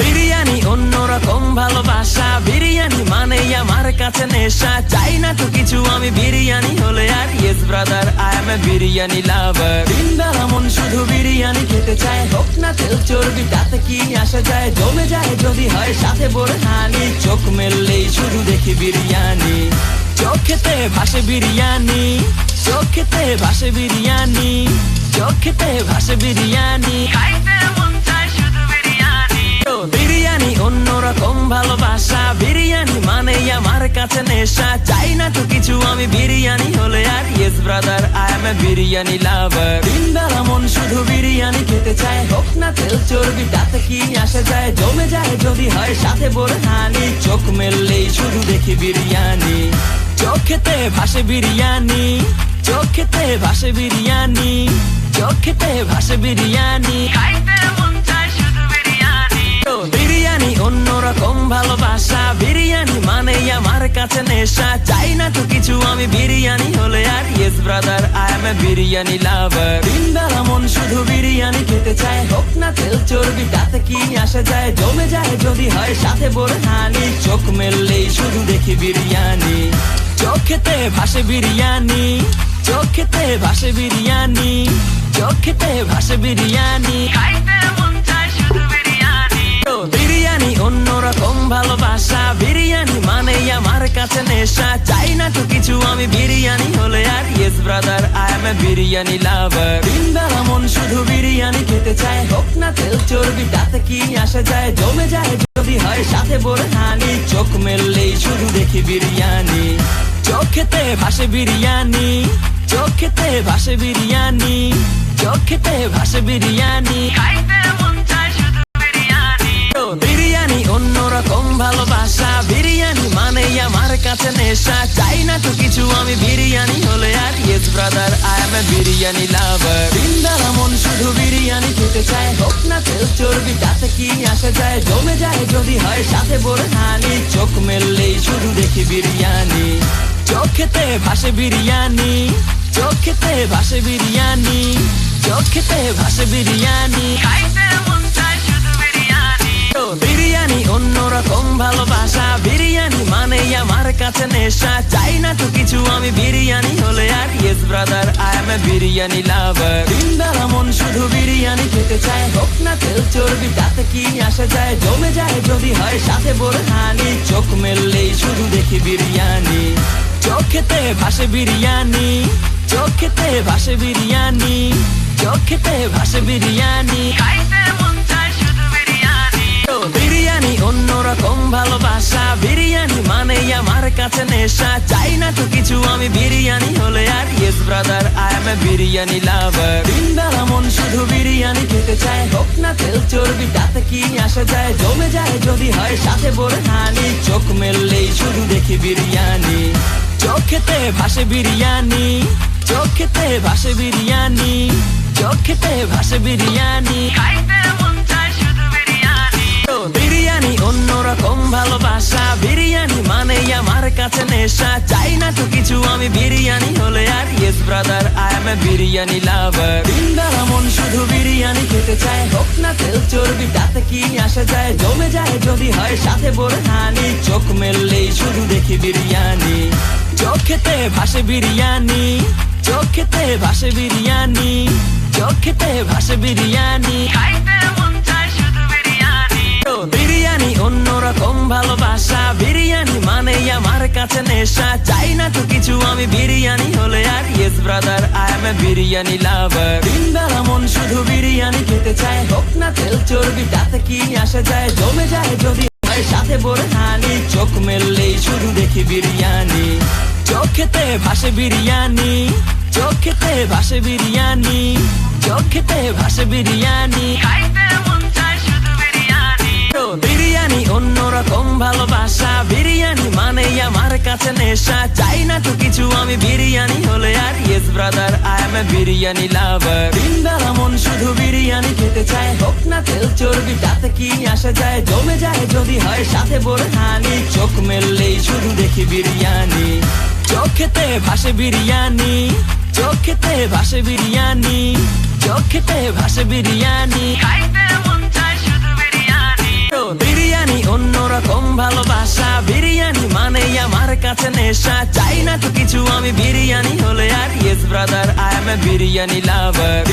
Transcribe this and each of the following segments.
বিরিয়ানি অন্যরকম ভালোবাসা, বিরিয়ানি মানে আমার কাছে নেশা। চাই না তো কিছু আমি বিরিয়ানি হলে আর, yes brother I M A biryani লাভার। দিনবেলা মন শুধু বিরিয়ানি খেতে চায়, হোক না তেল চর্বি তাতে কি আসা যায়। জমে যায় যদি হয় সাথে বোরহানি, চোখ মেললেই শুধু দেখি বিরিয়ানি। চোখেতে ভাসে বিরিয়ানি, চোখেতে ভাসে বিরিয়ানি, চোখেতে ভাসে বিরিয়ানি, বিরিয়ানি অন্যরকম ভালোবাসা, বিরিয়ানি মানে আমার কাছে নেশা। চাই না তো কিছু আমি বিরিয়ানি হলে আর, yes brother I M A biryani লাভার। দিনবেলা মন শুধু বিরিয়ানি খেতে চায়, হোক না তেল চর্বি তাতে কি আসা যায়। জমে যায় যদি হয় সাথে বোরহানি, চোখ মেললেই শুধু দেখি বিরিয়ানি। চোখেতে ভাসে বিরিয়ানি, চোখেতে ভাসে বিরিয়ানি, চোখেতে ভাসে বিরিয়ানি, বিরিয়ানি অন্যরকম ভালোবাসা, বিরিয়ানি মানে আমার কাছে নেশা। চাই না তো কিছু আমি বিরিয়ানি হলে আর, yes brother I M A biryani লাভার। দিনবেলা মন শুধু বিরিয়ানি খেতে চায়, হোক না তেল চর্বি তাতে কি আসা যায়। জমে যায় যদি হয় সাথে বোরহানি, চোখ মেললেই শুধু দেখি বিরিয়ানি। চোখেতে ভাসে বিরিয়ানি, চোখেতে ভাসে বিরিয়ানি, চোখেতে ভাসে বিরিয়ানি, বিরিয়ানি অন্যরকম ভালোবাসা, বিরিয়ানি মানে আমার কাছে নেশা। চাই না তো কিছু আমি বিরিয়ানি হলে আর, yes brother I M A biryani লাভার। দিনবেলা মন শুধু বিরিয়ানি খেতে চায়, হোক না তেল চর্বি তাতে কি আসা যায়। জমে যায় যদি হয় সাথে বোরহানি, চোখ মেললেই শুধু দেখি বিরিয়ানি। চোখেতে ভাসে বিরিয়ানি, চোখেতে ভাসে বিরিয়ানি, চোখেতে ভাসে বিরিয়ানি, বিরিয়ানি অন্যরকম ভালোবাসা, বিরিয়ানি মানে আমার কাছে নেশা। চাই না তো কিছু আমি বিরিয়ানি হলে আর, yes brother I M A biryani লাভার। দিনবেলা মন শুধু বিরিয়ানি খেতে চায়, হোক না তেল চর্বি তাতে কি আসা যায়। জমে যায় যদি হয় সাথে বোরহানি, চোখ মেললেই শুধু দেখি বিরিয়ানি। চোখেতে ভাসে বিরিয়ানি, চোখেতে ভাসে বিরিয়ানি, চোখেতে ভাসে বিরিয়ানি, বিরিয়ানি অন্যরকম ভালোবাসা, বিরিয়ানি মানে আমার কাছে নেশা। চাই না তো কিছু আমি বিরিয়ানি হলে আর, yes brother I M A biryani লাভার। দিনবেলা মন শুধু বিরিয়ানি খেতে চায়, হোক না তেল চর্বি তাতে কি আসা যায়। জমে যায় যদি হয় সাথে বোরহানি, চোখ মেললেই শুধু দেখি বিরিয়ানি। চোখেতে ভাসে বিরিয়ানি, চোখেতে ভাসে বিরিয়ানি, চোখেতে ভাসে বিরিয়ানি, বিরিয়ানি অন্যরকম ভালোবাসা, বিরিয়ানি মানে আমার কাছে নেশা। চাই না তো কিছু আমি বিরিয়ানি হলে আর, yes brother I M A biryani লাভার। দিনবেলা মন শুধু বিরিয়ানি খেতে চায়, হোক না তেল চর্বি তাতে কি আসা যায়। জমে যায় যদি হয় সাথে বোরহানি, চোখ মেললেই শুধু দেখি বিরিয়ানি। চোখেতে ভাসে বিরিয়ানি, চোখেতে ভাসে বিরিয়ানি, চোখেতে ভাসে বিরিয়ানি, বিরিয়ানি অন্যরকম ভালোবাসা, বিরিয়ানি মানে আমার কাছে নেশা। চাই না তো কিছু আমি বিরিয়ানি হলে আর, yes brother I M A biryani লাভার। দিনবেলা মন শুধু বিরিয়ানি খেতে চায়, হোক না তেল চর্বি তাতে কি আসা যায়। জমে যায় যদি হয় সাথে বোরহানি, চোখ মেললেই শুধু দেখি বিরিয়ানি। চোখেতে ভাসে বিরিয়ানি, চোখেতে ভাসে বিরিয়ানি, চোখেতে ভাসে বিরিয়ানি, বিরিয়ানি অন্যরকম ভালোবাসা, বিরিয়ানি মানে আমার কাছে নেশা। চাই না তো কিছু আমি বিরিয়ানি হলে আর, yes brother I M A biryani লাভার। দিনবেলা মন শুধু বিরিয়ানি খেতে চায়, হোক না তেল চর্বি তাতে কি আসা যায়। জমে যায় যদি হয় সাথে বোরহানি, চোখ মেললেই শুধু দেখি বিরিয়ানি। চোখেতে ভাসে বিরিয়ানি, চোখেতে ভাসে বিরিয়ানি, চোখেতে ভাসে বিরিয়ানি, বিরিয়ানি অন্যরকম ভালোবাসা, বিরিয়ানি মানে আমার কাছে নেশা। চাই না তো কিছু আমি বিরিয়ানি হলে আর, yes brother I M A biryani লাভার। দিনবেলা মন শুধু বিরিয়ানি খেতে চায়, হোক না তেল চর্বি তাতে কি আসা যায়। জমে যায় যদি হয় সাথে বোরহানি, চোখ মেললেই শুধু দেখি বিরিয়ানি। চোখেতে ভাসে বিরিয়ানি, চোখেতে ভাসে বিরিয়ানি, চোখেতে ভাসে বিরিয়ানি, কাছে নেশা চাই না তো কিছু আমি বিরিয়ানি হলে আর yes brother I M A biryani লাভার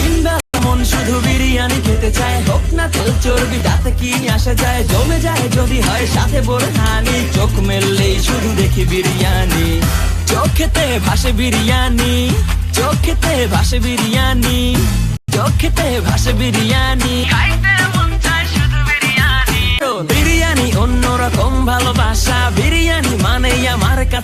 মন শুধু বিরিয়ানি খেতে চায় হোক না তেল চর্বি তাতে কি আসা যায় জমে যায় যদি হয় সাথে বোরহানি চোখ মেললেই শুধু দেখি বিরিয়ানি চোখেতে ভাসে বিরিয়ানি চোখেতে ভাসে বিরিয়ানি চোখেতে ভাসে বিরিয়ানি খাইতে মন চায় শুধু বিরিয়ানি বিরিয়ানি অন্যরকম ভালোবাসা বিরিয়ানি মানেই আমার কাছে